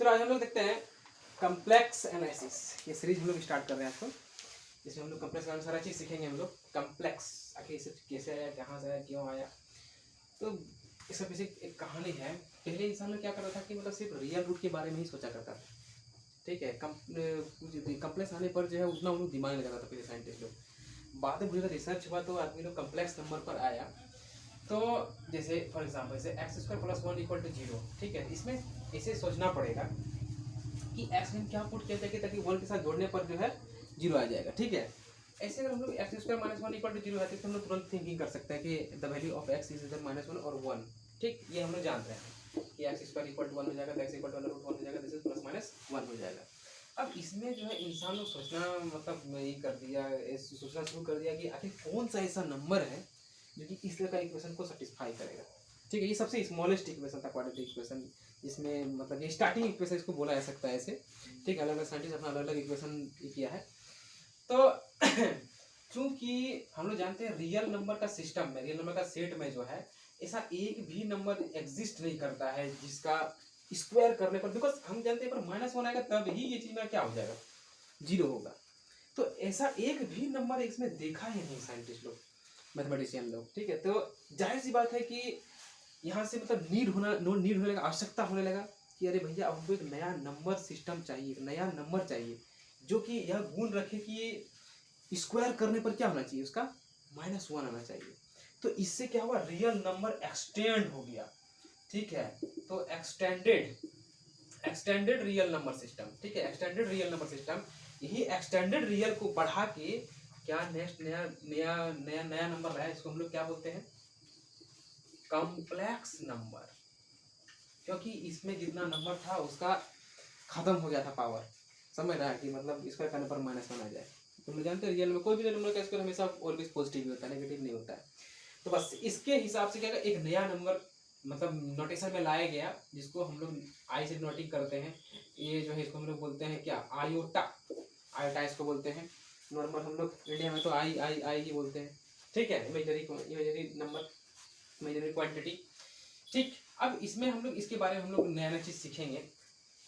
चलो आज हम लोग देखते हैं कम्प्लेक्स एनालिसिस। ये सीरीज हम लोग स्टार्ट कर रहे हैं आज तो, इसमें हम लोग कम्प्लेक्स का सारा चीज़ सीखेंगे। हम लोग कम्प्लेक्स आखिर इसे कैसे आया, कहाँ से आया, क्यों आया। तो इसका पीछे एक कहानी है। पहले इंसान ने क्या करता था कि मतलब सिर्फ रियल रूट के बारे में ही सोचा करता था, ठीक है। कम्प्लेक्स आने पर जो है उतना उन लोग दिमाग नहीं लगाता था पहले साइंटिस्ट लोग। बाद में मुझे रिसर्च हुआ तो आदमी लोग कम्प्लेक्स नंबर पर आया। तो जैसे फॉर एग्जाम्पल जैसे x square plus 1 equal to 0, ठीक है। इसमें इसे सोचना पड़ेगा कि एक्स में क्या पुट किया जाएगा ताकि 1 के साथ जोड़ने पर जो है 0 आ जाएगा, ठीक है। ऐसे अगर हम लोग x square minus 1 equal to 0 है तो हम लोग तुरंत थिंकिंग कर सकते हैं कि the value of x is इधर -1 और 1, ठीक। ये हम लोग जानते हैं कि एक्स स्क्वायर इक्वल टू 1 हो जाएगा तो एक्स इक्वल टू √1 हो जाएगा, दिस इज प्लस माइनस 1 हो जाएगा। अब इसमें जो है इंसान लोग सोचना मतलब ये कर दिया, सोचना शुरू कर दिया कि आखिर कौन सा ऐसा नंबर है जो कि इस तरह का इक्वेशन को सेटिस्फाई करेगा, ठीक है। ये सबसे स्मॉलेस्ट इक्वेशन था, क्वाड्रेटिक इक्वेशन, जिसमें मतलब ये स्टार्टिंग इक्वेशन इसको बोला जा सकता है ऐसे, ठीक है। अलग अलग साइंटिस्ट अपना अलग अलग इक्वेशन किया है। तो चूंकि हम लोग जानते हैं रियल नंबर का सिस्टम में, रियल नंबर का सेट में जो है ऐसा एक भी नंबर एग्जिस्ट नहीं करता है जिसका स्क्वायर करने पर, बिकॉज हम जानते हैं पर -1 आएगा तब ही ये चीज में क्या हो जाएगा, 0 होगा। तो ऐसा एक भी नंबर इसमें देखा ही नहीं साइंटिस्ट लोग, मैथमेटिशियन लोग, ठीक है। तो जाहिर सी बात है कि यहाँ से मतलब नीड होने लगा, आवश्यकता होने लगा कि अरे भैया अब हमको एक नया नंबर सिस्टम चाहिए, एक नया नंबर चाहिए जो कि यह गुण रखे कि स्क्वायर करने पर क्या होना चाहिए, उसका -1 आना चाहिए। तो इससे क्या हुआ, रियल नंबर एक्सटेंड हो गया, ठीक है। तो एक्सटेंडेड रियल नंबर सिस्टम, ठीक है, एक्सटेंडेड रियल नंबर सिस्टम। यही एक्सटेंडेड रियल को बढ़ा के क्या नेक्स्ट नया नया नया नया नंबर रहा है, इसको हम लोग क्या बोलते हैं, कॉम्प्लेक्स नंबर। क्योंकि इसमें जितना नंबर था उसका खत्म हो गया था पावर, समझ रहा है कि मतलब स्क्वायर करने पर -1 आ जाए। तो हम जानते हैं रियल में कोई भी नंबर का स्क्वायर हमेशा ऑलवेज पॉजिटिव ही होता है, नेगेटिव नहीं होता है। तो बस इसके हिसाब से क्या है, एक नया नंबर मतलब नोटेशन में लाया गया जिसको हम लोग आई से नोटिंग करते हैं। ये जो है इसको हम लोग बोलते हैं क्या, आयोटा, आयोटा इसको बोलते हैं। नॉर्मल हम लोग इंडिया में तो आई आई आई ही बोलते हैं, ठीक है। इमेजनरी नंबर, इमेजनरी क्वांटिटी, ठीक। अब इसमें हम लोग इसके बारे में हम लोग नया नया चीज़ सीखेंगे।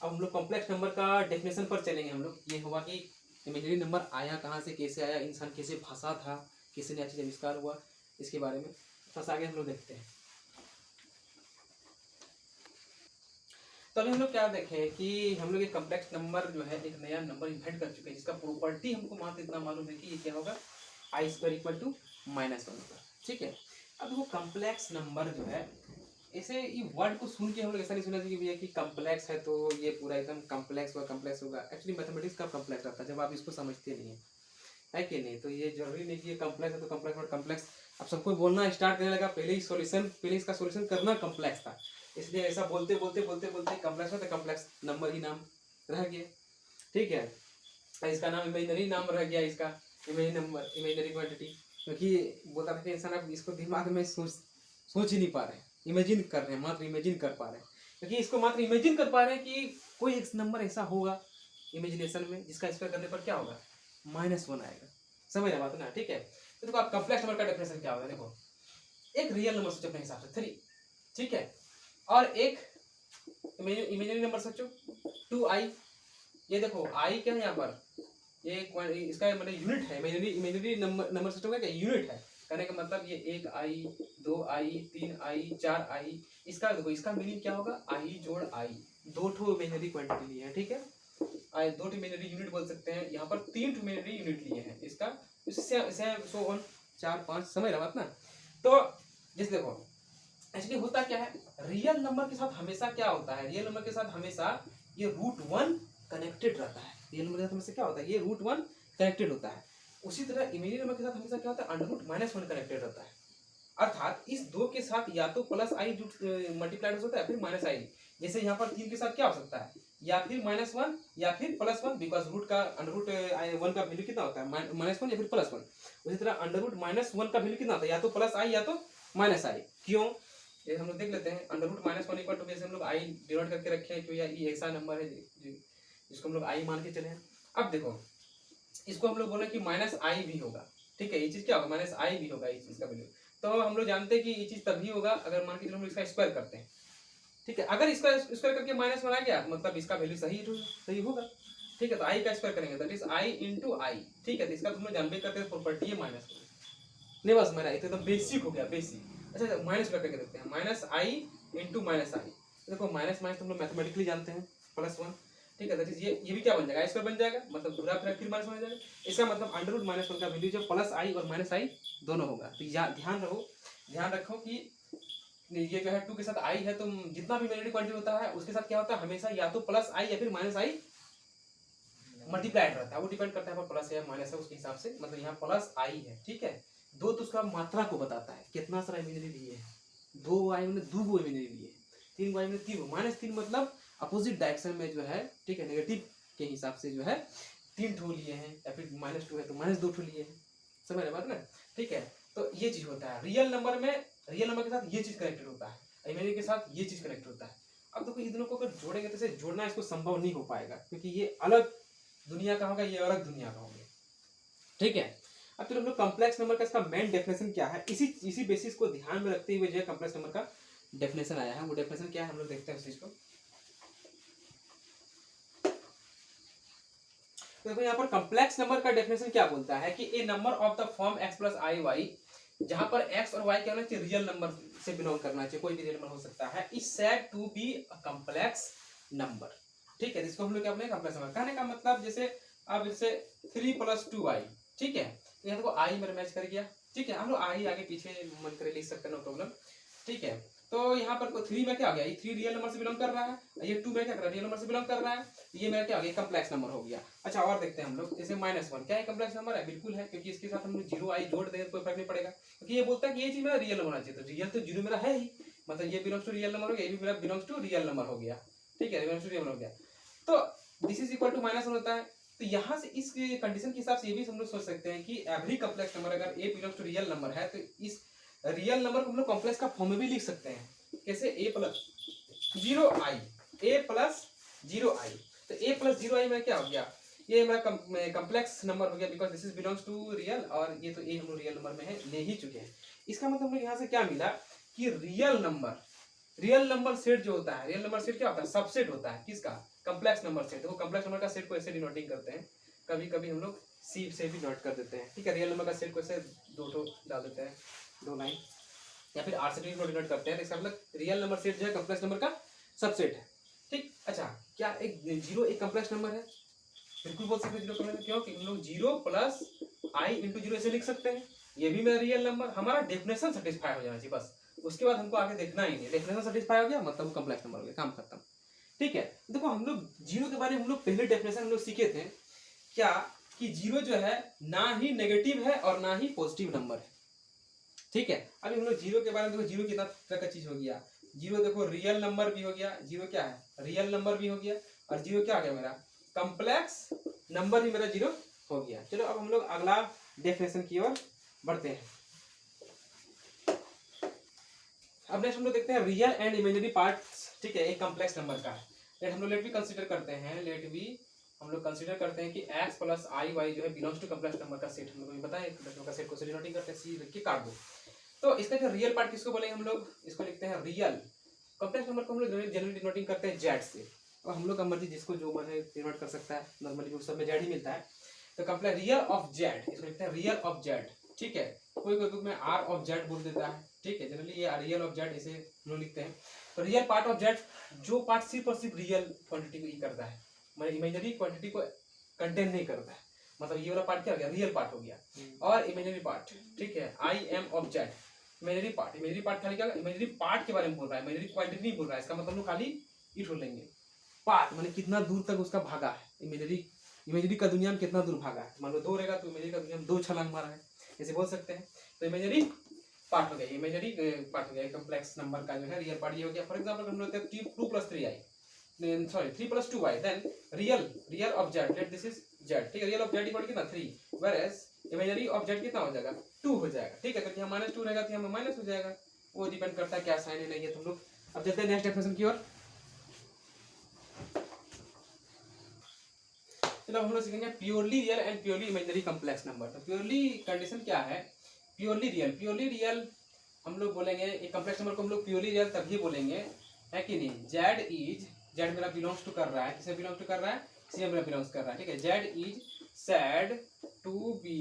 अब हम लोग कॉम्प्लेक्स नंबर का डेफिनेशन पर चलेंगे। हम लोग ये होगा कि इमेजनरी नंबर आया कहाँ से, कैसे आया, इंसान कैसे फंसा था, कैसे नया चीज़ आविष्कार हुआ, इसके बारे में फंसा आगे हम लोग देखते हैं। तो अभी हम लोग क्या देखें कि हम लोग एक कॉम्प्लेक्स नंबर जो है एक नया नंबर इन्वेंट कर चुके हैं जिसका प्रॉपर्टी हमको मात्र इतना मालूम है कि ये क्या होगा, आई स्क्वायर इक्वल टू -1 होगा, ठीक है। अब वो कॉम्प्लेक्स नंबर जो है ऐसे ये वर्ड को सुन के हम लोग ऐसा नहीं सुना चाहिए भैया कि कॉम्प्लेक्स है तो ये पूरा एकदम कॉम्प्लेक्स होगा। एक्चुअली मैथमेटिक्स का कॉम्प्लेक्स रहता है जब आप इसको समझते नहीं है कि नहीं। तो ये जरूरी नहीं कि ये कॉम्प्लेक्स है तो कॉम्प्लेक्स और कॉम्प्लेक्स अब सबको बोलना स्टार्ट करने लगा। पहले इसका सॉल्यूशन करना कॉम्प्लेक्स था, इसलिए ऐसा बोलते बोलते कॉम्प्लेक्स में तो कॉम्प्लेक्स नंबर ही नाम रह गया, ठीक है। इसका नाम इमेजनरी नाम रह गया, इसका इमेजनरी नंबर, इमेजनरी क्वांटिटी, क्योंकि बोलता था कि इंसान अब इसको दिमाग में सोच ही नहीं पा रहे, इमेजिन कर रहे हैं, मात्र इमेजिन कर पा रहे हैं। क्योंकि इसको मात्र इमेजिन कर पा रहे हैं कि कोई एक नंबर ऐसा होगा इमेजिनेशन में जिसका स्क्वायर करने पर क्या होगा, -1 आएगा। समझ रहे बात ना, ठीक है। तो देखो आप कॉम्प्लेक्स नंबर का डेफिनेशन क्या होगा, देखो एक रियल नंबर सोचो अपने हिसाब से 3, ठीक है, और एक इमेजिनरी नंबर सोचो 2i। ये देखो i क्या है यहाँ पर, ये इसका मतलब यूनिट है, इमेजिनरी नंबर सिस्टम का क्या यूनिट है, कहने का मतलब ये 1i 2i 3i 4i। इसका देखो इसका मीनिंग क्या होगा, i जोड़ i, 2 ठो इमेजिनरी क्वांटिटी लिए हैं, ठीक है। 2 इमेजिनरी यूनिट बोल सकते हैं, यहाँ पर 3 इमेजिनरी यूनिट लिए हैं इसका, इससे सो ऑन 4 5, समझ रहा बात ना। तो जैसे देखो एक्चुअली होता क्या है, रियल नंबर के साथ हमेशा क्या होता है, रियल नंबर के साथ हमेशा ये √1 कनेक्टेड रहता है। रियल नंबर के साथ हमेशा क्या होता है, ये √1 कनेक्टेड होता है। उसी तरह इमेजिनरी नंबर के साथ हमेशा क्या होता है, √-1 कनेक्टेड रहता है। अर्थात इस 2 के साथ या तो +i मल्टीप्लाइड हो सकता है, फिर -i। जैसे यहाँ पर 3 के साथ क्या हो सकता है, या फिर -1 या फिर +1, बिकॉज रूट का √1 का वैल्यू कितना होता है, -1 या फिर +1। उसी तरह √-1 का वैल्यू कितना होता है, या तो +i या तो -i। क्यों, ये हम लोग देख लेते हैं। √-1 इक्वल टू जैसे हम लोग i डिनोट करके रखे हैं, क्यों ये ऐसा नंबर है जिसको हम लोग i मान के चले हैं। अब देखो इसको हम लोग बोले कि -i भी होगा, ठीक है। ये चीज क्या होगा, -i भी होगा इस चीज का वैल्यू। तो हम लोग जानते हैं कि ये चीज तभी होगा अगर मान के चलो हम इसका स्क्वायर करते हैं, ठीक है, अगर इसका स्क्वायर करके माइनस वन आ गया मतलब इसका वैल्यू सही होगा। ठीक है, तो आई का स्क्वायर करेंगे दैट इज आई इंटू आई। ठीक है, तो इसका तुम लोग जानबे करते हैं प्रॉपर्टी है माइनस नहीं, बस मेरा ये तो एकदम बेसिक हो गया, बेसिक। अच्छा माइनस करके देखते हैं, माइनस आई इंटू माइनस आई। देखो माइनस माइनस तुम लोग मैथमेटिकली जानते हैं प्लस वन। ठीक है, दैट इज ये भी क्या बन जाएगा, स्क्वायर बन जाएगा, मतलब पूरा फिर माइनस बन जाएगा। इसका मतलब अंडर रूट माइनस वन का वैल्यू जो प्लस आई और माइनस आई दोनों होगा। तो ध्यान रखो कि ये जो है टू के साथ आई है, तो जितना भी इमेजिनरी क्वांटिटी होता है उसके साथ क्या होता है, हमेशा या तो प्लस आई या फिर माइनस आई मल्टीप्लाइड रहता है। वो डिपेंड करता है प्लस या माइनस है उसके हिसाब से, मतलब यहाँ प्लस आई है। ठीक है, दो तो उसका मात्रा को बताता है, कितना सारा इमेजिनरी लिए है, दो आई में दो गो इमेजिनरी लिए, तीन आई में तीन, माइनस तीन मतलब अपोजिट डायरेक्शन में जो है, ठीक है, नेगेटिव के हिसाब से जो है तीन ठो लिए हैं, या फिर माइनस टू है तो माइनस दो ठो लिए हैं। समझ रहे बात ना। ठीक है, तो ये चीज होता है रियल नंबर में, रियल नंबर के साथ ये चीज कनेक्टेड होता है, इमेजिनरी के साथ ये चीज कनेक्ट होता है। अब देखो इन दोनों को अगर जोड़ेंगे तो जोड़ना इसको संभव नहीं हो पाएगा, क्योंकि ये अलग दुनिया का होगा, ये अलग दुनिया का होगा। ठीक है, अब तो हम लोग कॉम्प्लेक्स नंबर का इसका मेन डेफिनेशन क्या है, इसी बेसिस को ध्यान में रखते हुए जो है कॉम्प्लेक्स नंबर का डेफिनेशन आया है। वो डेफिनेशन क्या है हम लोग देखते हैं उस चीज को। तो देखो यहाँ पर कॉम्प्लेक्स नंबर का डेफिनेशन क्या बोलता है कि a number of the form x plus I Y, जहां पर x और y क्या होना चाहिए, रियल नंबर से बिलोंग करना चाहिए, कोई भी रियल नंबर हो सकता है, is said to be a complex number. ठीक है, इसको हम लोग क्या बोलेंगे, कॉम्प्लेक्स नंबर। कहने का मतलब जैसे अब इससे 3 + 2i, ठीक है, तो यहाँ देखो आई मेरा मैच कर गया। ठीक है, हम लोग आई आगे पीछे मन करे लिख सकते हैं, नो प्रॉब्लम। ठीक है, तो यहाँ पर 3 में क्या हो गया, ये 3 रियल नंबर से बिलोंग कर रहा है, ये 2 में क्या कर रहा है, रियल नंबर से बिलोंग कर रहा है, ये मेरा क्या हो गया, कॉम्प्लेक्स नंबर हो गया। अच्छा और देखते हैं हम लोग, जैसे -1 क्या है, कॉम्प्लेक्स नंबर है, बिल्कुल है, क्योंकि इसके साथ हम लोग 0i जोड़ दें कोई फर्क नहीं पड़ेगा, क्योंकि ये बोलता है कि ये चीज मेरा रियल नंबर होना चाहिए, तो रियल तो 0 मेरा है ही, मतलब ये बिलोंग्स टू रियल नंबर हो गया, ये भी मेरा बिलोंग्स टू रियल नंबर हो गया। ठीक है, बिलोंग्स टू रियल नंबर हो गया, तो दिस इज इक्वल टू -1 होता है। तो यहाँ से इस कंडीशन के हिसाब से ये भी हम लोग सोच सकते हैं कि एवरी कॉम्प्लेक्स नंबर अगर a belongs to real number है, तो इस रियल नंबर को हम लोग कॉम्प्लेक्स का फॉर्म में भी लिख सकते हैं। कैसे, a plus 0i, a plus 0i, तो a प्लस 0i में क्या हो गया, ये हमारा कॉम्प्लेक्स नंबर हो गया, because this is belongs to real, और ये तो a हम लोग रियल नंबर में है, ले ही चुके हैं। इसका मतलब हम लोग यहाँ से क्या मिला कि रियल नंबर सेट जो होता है, रियल नंबर सेट क्या होता है, सबसेट होता है किसका, कॉम्प्लेक्स नंबर सेट। देखो कॉम्प्लेक्स नंबर का सेट को ऐसे डिनोटिंग करते हैं, कभी कभी हम लोग सी से भी नोट कर देते हैं। ठीक है, रियल नंबर का सेट को ऐसे दो ठो डाल देते हैं, 2 लाइन, या फिर आर से भी डिनोट करते हैं। इसका मतलब रियल नंबर सेट जो है कॉम्प्लेक्स नंबर का सबसेट है। ठीक, अच्छा क्या एक 0 एक कॉम्प्लेक्स नंबर है, बिल्कुल बोल सकते हैं 0 कॉम्प्लेक्स, क्यों, कि हम लोग 0 प्लस i इंटू 0 ऐसे लिख सकते हैं, ये भी मेरा रियल नंबर, हमारा डेफिनेशन सेटिस्फाई हो जाना चाहिए बस, उसके बाद हमको आगे देखना ही नहीं, डेफिनेशन सेटिस्फाई हो गया मतलब कॉम्प्लेक्स नंबर हो गया, काम खत्म। ठीक है, देखो हम लोग 0 के बारे में हम लोग पहले डेफिनेशन हम लोग सीखे थे क्या, कि 0 जो है ना ही नेगेटिव है और ना ही पॉजिटिव नंबर है। ठीक है, अभी हम लोग 0 के बारे में देखो, 0 कितना तरह का चीज हो गया, 0 देखो रियल नंबर भी हो गया, 0 क्या है, रियल नंबर भी हो गया, और 0 क्या हो गया मेरा, कॉम्प्लेक्स नंबर भी मेरा 0 हो गया। चलो अब हम लोग अगला डेफिनेशन की ओर बढ़ते हैं। अब नेक्स्ट हम लोग देखते हैं रियल एंड इमेजिनरी पार्ट्स। ठीक है, एक कॉम्प्लेक्स नंबर का है, हम लोग लेट भी कंसीडर करते हैं, हम लोग कंसीडर करते हैं कि x प्लस आई वाई जो है बिलोंग्स टू कॉम्प्लेक्स नंबर का सेट। हम लोग पता है कॉम्प्लेक्स नंबर का सेट को डिनोटिंग करते हैं, सी लिख के काट दो। तो इसका जो रियल पार्ट किसको बोलेंगे, हम लोग इसको लिखते हैं रियल। कॉम्प्लेक्स नंबर को हम लोग जनरली डिनोटिंग करते हैं जेड से, और हम लोग का मर्जी जिसको जो मन है डिनोट कर सकता है, नॉर्मली सब में जेड ही मिलता है। तो कॉम्प्लेक्स रियल ऑफ जेड, इसको लिखते हैं रियल ऑफ जेड। ठीक है, कोई कोई बुक में आर ऑफ जेड बोल देता है। ठीक है, जनरली ये रियल ऑफ जेड ऐसे हम लोग लिखते हैं। तो रियल पार्ट ऑफ जेड, जो पार्ट सिर्फ और सिर्फ रियल क्वांटिटी को ही करता है, मतलब इमेजिनरी क्वांटिटी को कंटेन नहीं करता है, मतलब ये वाला पार्ट क्या हो गया, रियल पार्ट हो गया। और इमेजिनरी पार्ट, ठीक है, I am of Z, imaginary part खाली क्या, इमेजिनरी पार्ट के बारे में बोल रहा है, इमेजिनरी क्वांटिटी नहीं बोल रहा है। इसका मतलब हम लोग खाली ये छोड़ लेंगे, पार्ट माने कितना दूर तक उसका भागा है, इमेजिनरी का दुनिया में कितना दूर भागा है। मान लो 2 रहेगा तो इमेजिनरी का दुनिया में 2 छलांग मारा है, ऐसे बोल सकते हैं। तो इमेजिनरी पार्ट हो गया, इमेजिनरी पार्ट हो गया, कॉम्प्लेक्स नंबर का जो है रियल पार्ट ये हो गया। फॉर एग्जांपल हम लोग लेते हैं 2 + 3i, sorry 3 + 2i, then real of Z, let this is Z. ठीक है, रियल ऑफ जेड इक्वल कितना 3, वेयरएज इमेजिनरी ऑफ जेड कितना हो जाएगा 2 हो जाएगा। ठीक है, तो यहाँ -2 रहेगा तो यहाँ माइनस हो जाएगा, वो डिपेंड करता है क्या साइन है नहीं है। तुम लोग अब चलते हैं नेक्स्ट डेफिनेशन की ओर। चलो हम लोग सीखेंगे purely real and purely imaginary complex number. तो प्योरली कंडीशन क्या है, प्योरली रियल हम लोग बोलेंगे एक कॉम्प्लेक्स नंबर को हम लोग प्योरली रियल तभी बोलेंगे है कि नहीं। जेड मेरा बिलोंग्स टू कर रहा है, किसे बिलोंग टू कर रहा है, सी मेरा बिलोंग्स कर रहा है, ठीक है। Z is said to be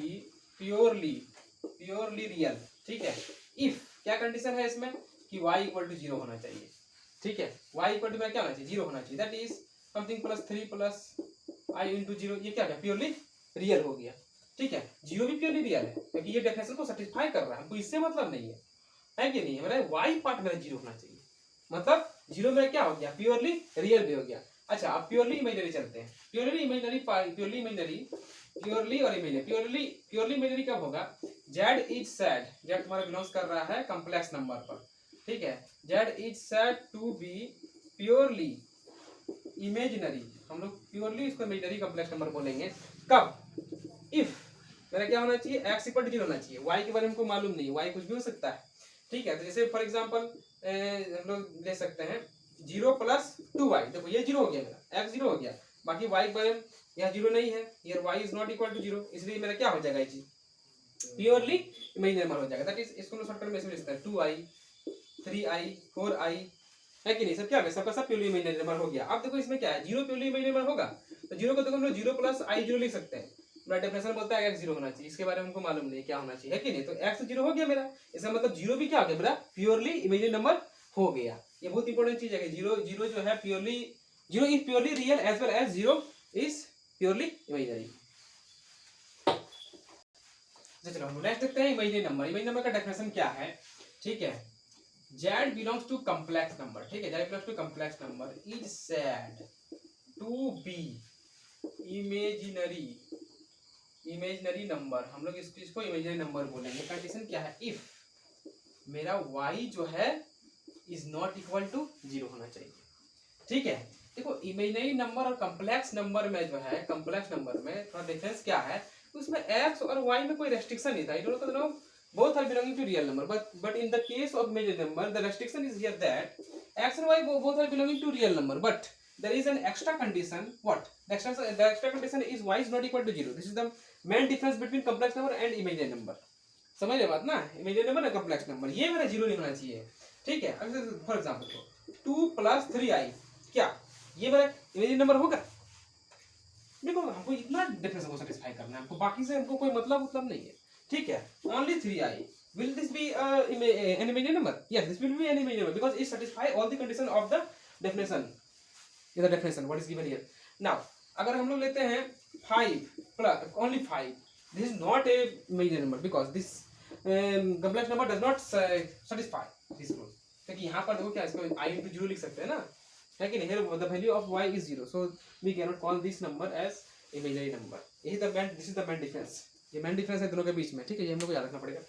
purely real, ठीक है। इफ क्या कंडीशन है इसमें कि y इक्वल टू 0 होना चाहिए, ठीक है। y इक्वल टू क्या होना चाहिए, 0 होना चाहिए। That is something plus 3 plus I into 0, ये क्या है, प्योरली रियल हो गया, ठीक है। 0 भी प्योरली रियल है क्योंकि ये डेफिनेशन को सेटिस्फाई कर रहा है, हमको इससे मतलब नहीं है कि नहीं। मेरा y पार्ट मेरा 0 होना चाहिए, मतलब 0 मेरा क्या हो गया, प्योरली रियल भी हो गया। अच्छा अब प्योरली इमेजिनरी चलते हैं। प्योरली इमेजिनरी कब होगा, जेड इज सैड, जेड तुम्हारा बिलोंग्स कर रहा है कॉम्प्लेक्स नंबर पर, ठीक है। Z is said to be purely imaginary, हम लोग प्योरली इसको इमेजिनरी कॉम्प्लेक्स नंबर बोलेंगे कब, इफ मेरा क्या होना चाहिए, x इक्वल टू 0 होना चाहिए। y के बारे में हमको मालूम नहीं, y कुछ भी हो सकता है, ठीक है। तो जैसे फॉर एग्जांपल हम लोग ले सकते हैं 0 प्लस 2y, देखो ये 0 हो गया, मेरा x 0 हो गया, बाकी y बारे में यहाँ 0 नहीं है, ये y is not equal to 0, इसलिए मेरा क्या हो जाएगा, ये चीज प्योरली इमेजिनरी नंबर हो जाएगा। दैट इज इसको शॉर्टकट में ऐसे लिखते हैं 2i 3i 4i, है कि नहीं। सब क्या है, सबका सब प्योरली इमेजिनरी नंबर हो गया। अब देखो इसमें क्या है, 0 प्योरली इमेजिनरी नंबर होगा तो 0 को देखो हम लोग 0 प्लस i 0 लिख सकते हैं। मेरा डेफिनेशन बोलता है x 0 होना चाहिए, इसके बारे में हमको मालूम नहीं क्या होना चाहिए, है कि नहीं। तो x 0 हो गया मेरा, इसका मतलब 0 भी क्या हो गया, मेरा प्योरली इमेजिनरी नंबर हो गया। ये बहुत इंपॉर्टेंट चीज है कि 0 जो है purely 0 is purely real as well as 0 is purely imaginary. चलो हम नेक्स्ट देखते हैं इमेजिनरी नंबर। इमेजिनरी नंबर का डेफिनेशन क्या है, ठीक है। Z belongs to complex number, ठीक है। Z belongs to complex number is said to be imaginary number, हम लोग इसको इमेजिनरी नंबर बोलेंगे। कंडीशन क्या है, इफ मेरा y जो है इज नॉट इक्वल टू 0 होना चाहिए, ठीक है। देखो इमेजिनरी नंबर और कॉम्प्लेक्स नंबर में जो है, कॉम्प्लेक्स नंबर में थोड़ा डिफरेंस क्या है, उसमें x और y में कोई रेस्ट्रिक्शन नहीं था। ये दोनों का both are belonging to real number, but in the case of imaginary number the restriction is here that x and y both are belonging to real number, but there is an extra condition. What the extra condition is y is not equal to 0. This is the main difference between complex number and imaginary number. समझ रहे बात ना, imaginary number और complex number, ये मेरा 0 नहीं होना चाहिए, ठीक है। अब फॉर एग्जांपल 2 प्लस 3i, क्या ये मेरा इमेजिनरी नंबर होगा। देखो हमको इतना डेफिनेशन को सेटिस्फाई करना है, हमको बाकी से हमको कोई मतलब नहीं है, ठीक है। only 3i, will this be an imaginary number? Yes, this will be an imaginary number because it satisfy all the condition of the definition. Is the definition what is given here. Now अगर हम लोग लेते हैं 5 plus only 5, this is not a imaginary number because this complex number does not satisfy this rule, क्योंकि यहाँ पर देखो क्या, इसको i into 0 लिख सकते हैं ना, है कि नहीं। here the value of y is 0, so we cannot call this number as imaginary number. यही this is the main difference, ये मेन डिफरेंस है दोनों के बीच में, ठीक है। ये हम लोग को याद रखना पड़ेगा।